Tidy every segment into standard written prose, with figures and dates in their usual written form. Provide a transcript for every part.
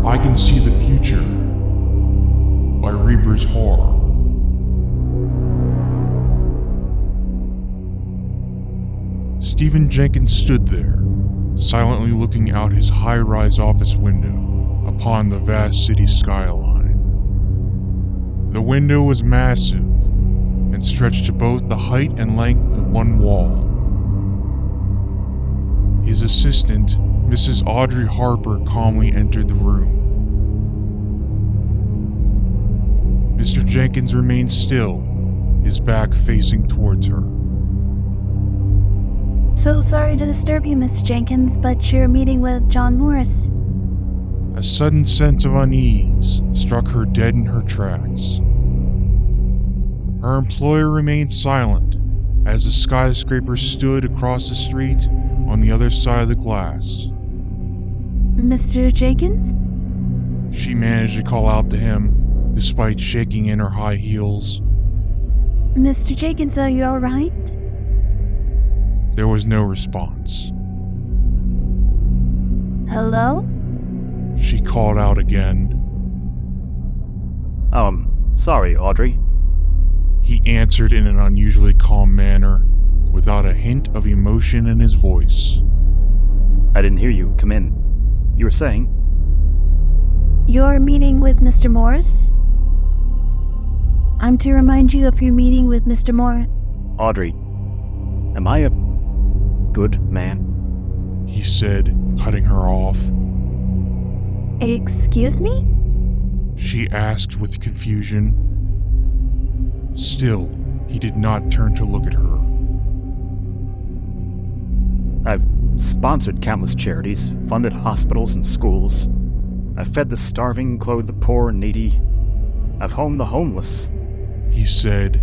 I Can See the Future by ReapersHorror. Stephen Jenkins stood there, silently looking out his high-rise office window upon the vast city skyline. The window was massive and stretched to both the height and length of one wall. His assistant, Mrs. Audrey Harper, calmly entered the room. Mr. Jenkins remained still, his back facing towards her. So sorry to disturb you, Miss Jenkins, but you're meeting with John Morris. A sudden sense of unease struck her dead in her tracks. Her employer remained silent as the skyscraper stood across the street on the other side of the glass. Mr. Jenkins? She managed to call out to him, despite shaking in her high heels. Mr. Jenkins, are you alright? There was no response. Hello? She called out again. Sorry, Audrey. He answered in an unusually calm manner, without a hint of emotion in his voice. I didn't hear you. Come in. You were saying? You're meeting with Mr. Morris? I'm to remind you of your meeting with Mr. Morris. Audrey, am I a good man? He said, cutting her off. Excuse me? She asked with confusion. Still, he did not turn to look at her. I've sponsored countless charities, funded hospitals and schools. I've fed the starving, clothed the poor and needy. I've homed the homeless. He said,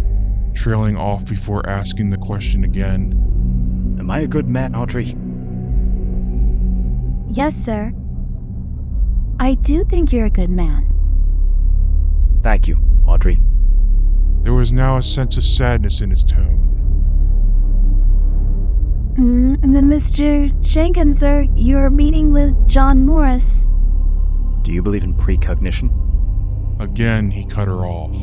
trailing off before asking the question again. Am I a good man, Audrey? Yes, sir. I do think you're a good man. Thank you, Audrey. There was now a sense of sadness in his tone. Mr. Jenkins, sir, you're meeting with John Morris. Do you believe in precognition? Again, he cut her off.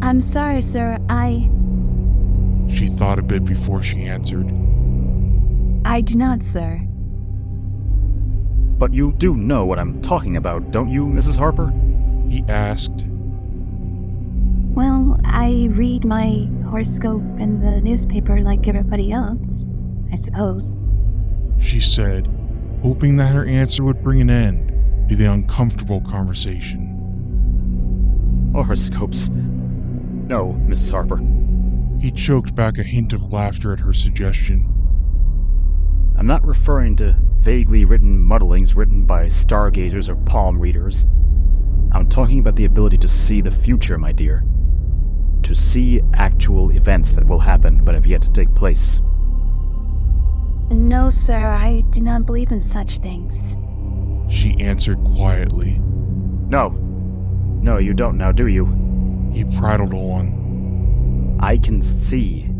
I'm sorry, sir, She thought a bit before she answered. I do not, sir. But you do know what I'm talking about, don't you, Mrs. Harper? He asked. Well, I read my horoscope in the newspaper like everybody else, I suppose. She said, hoping that her answer would bring an end to the uncomfortable conversation. Horoscopes. No, Mrs. Harper. He choked back a hint of laughter at her suggestion. I'm not referring to vaguely written muddlings written by stargazers or palm readers. I'm talking about the ability to see the future, my dear. To see actual events that will happen but have yet to take place. No, sir, I do not believe in such things. She answered quietly. No, you don't now, do you? He prattled on. I can see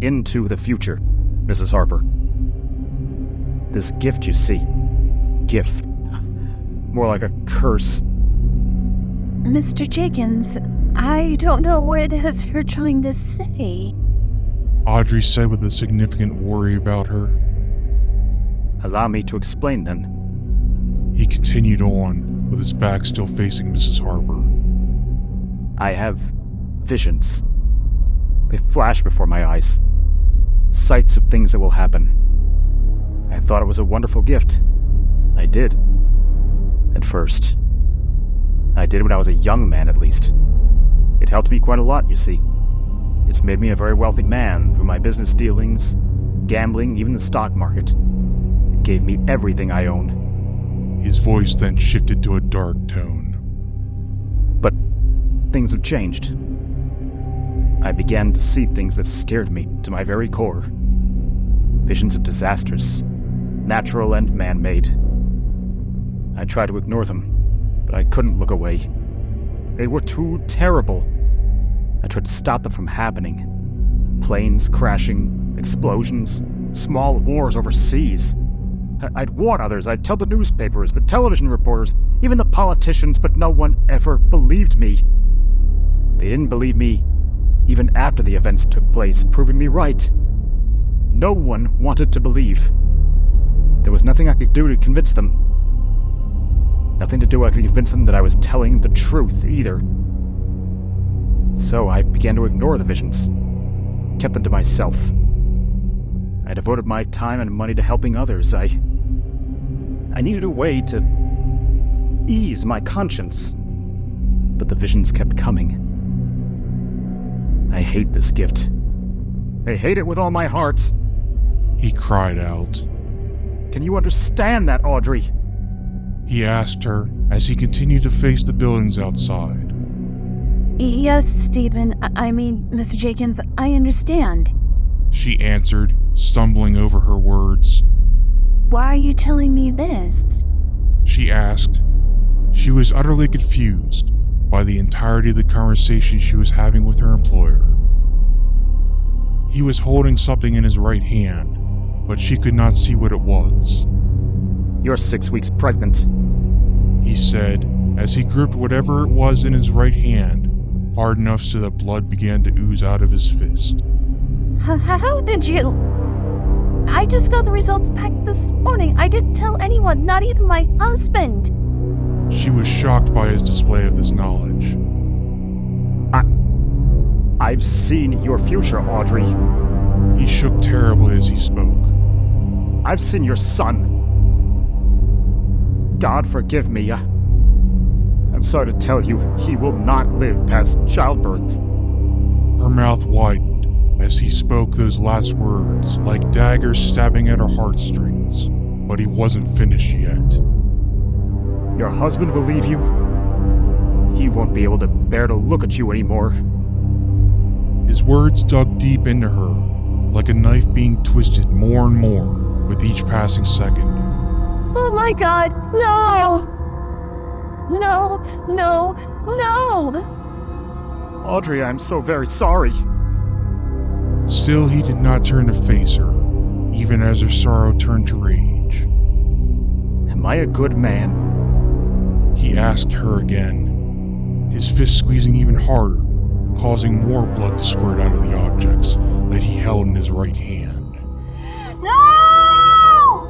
into the future, Mrs. Harper. This gift, you see. Gift. More like a curse. Mr. Jenkins, I don't know what it is you're trying to say. Audrey said with a significant worry about her. Allow me to explain then. He continued on, with his back still facing Mrs. Harper. I have visions. They flash before my eyes. Sights of things that will happen. I thought it was a wonderful gift. I did. At first. I did when I was a young man, at least. It helped me quite a lot, you see. It's made me a very wealthy man through my business dealings, gambling, even the stock market. It gave me everything I own. His voice then shifted to a dark tone. But things have changed. I began to see things that scared me to my very core. Visions of disasters, natural and man-made. I tried to ignore them, but I couldn't look away. They were too terrible. I tried to stop them from happening. Planes crashing, explosions, small wars overseas. I'd warn others, I'd tell the newspapers, the television reporters, even the politicians, but no one ever believed me. They didn't believe me even after the events took place, proving me right. No one wanted to believe. There was nothing I could do to convince them. Nothing to do I could convince them that I was telling the truth, either. So I began to ignore the visions, kept them to myself. I devoted my time and money to helping others. I needed a way to ease my conscience, but the visions kept coming. I hate this gift. I hate it with all my heart. He cried out. Can you understand that, Audrey? He asked her as he continued to face the buildings outside. Yes, Stephen. I mean, Mr. Jenkins, I understand. She answered, stumbling over her words. Why are you telling me this? She asked. She was utterly confused by the entirety of the conversation she was having with her employer. He was holding something in his right hand, but she could not see what it was. You're 6 weeks pregnant, he said, as he gripped whatever it was in his right hand, hard enough so that blood began to ooze out of his fist. How did you... I just got the results back this morning. I didn't tell anyone, not even my husband. She was shocked by his display of this knowledge. I've seen your future, Audrey. He shook terribly as he spoke. I've seen your son. God forgive me. I'm sorry to tell you, he will not live past childbirth. Her mouth widened as he spoke those last words, like daggers stabbing at her heartstrings, but he wasn't finished yet. Your husband will leave you. He won't be able to bear to look at you anymore. His words dug deep into her, like a knife being twisted more and more with each passing second. Oh my God, no! No, no, no! Audrey, I'm so very sorry. Still, he did not turn to face her, even as her sorrow turned to rage. Am I a good man? He asked her again, his fist squeezing even harder, causing more blood to squirt out of the objects that he held in his right hand. No!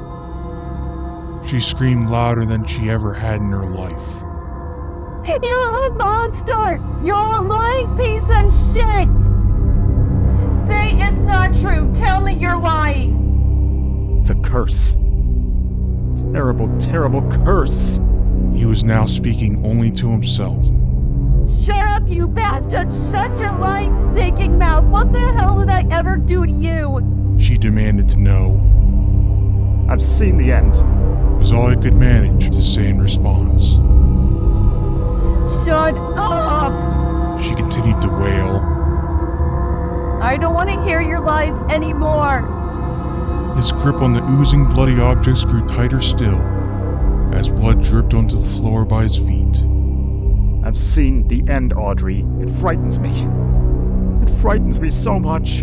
She screamed louder than she ever had in her life. You're a monster! You're a lying piece of shit! Say it's not true. Tell me you're lying. It's a curse. Terrible, terrible curse. He was now speaking only to himself. Shut up, you bastard! Shut your lying, stinking mouth! What the hell did I ever do to you? She demanded to know. I've seen the end. Was all he could manage to say in response. Shut up! She continued to wail. I don't want to hear your lies anymore. His grip on the oozing bloody objects grew tighter still, as blood dripped onto the floor by his feet. I've seen the end, Audrey. It frightens me. It frightens me so much.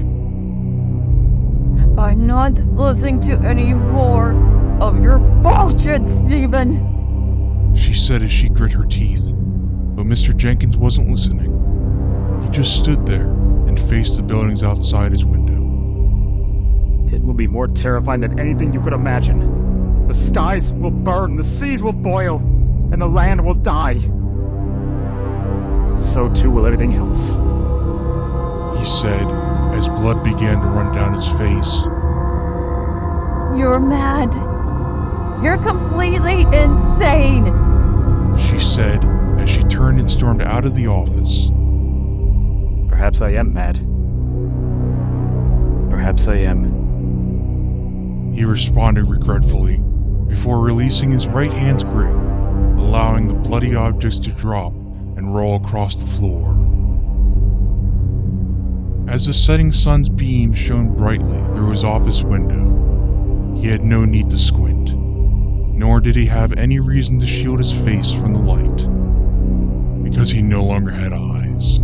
I'm not listening to any more of your bullshit, Stephen. She said as she grit her teeth, but Mr. Jenkins wasn't listening. He just stood there and faced the buildings outside his window. It will be more terrifying than anything you could imagine. The skies will burn, the seas will boil, and the land will die. So too will everything else. He said as blood began to run down his face. You're mad. You're completely insane. She said as she turned and stormed out of the office. Perhaps I am mad. Perhaps I am. He responded regretfully, before releasing his right hand's grip, allowing the bloody objects to drop and roll across the floor. As the setting sun's beams shone brightly through his office window, he had no need to squint, nor did he have any reason to shield his face from the light, because he no longer had eyes.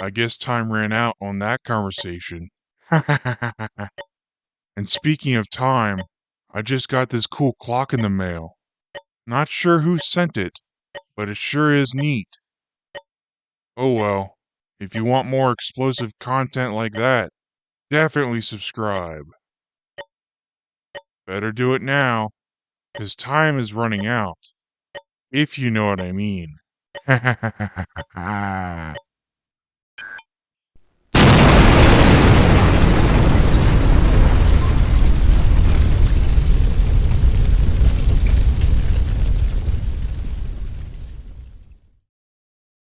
I guess time ran out on that conversation. And speaking of time, I just got this cool clock in the mail. Not sure who sent it, but it sure is neat. Oh well, if you want more explosive content like that, definitely subscribe. Better do it now, 'cause time is running out, if you know what I mean.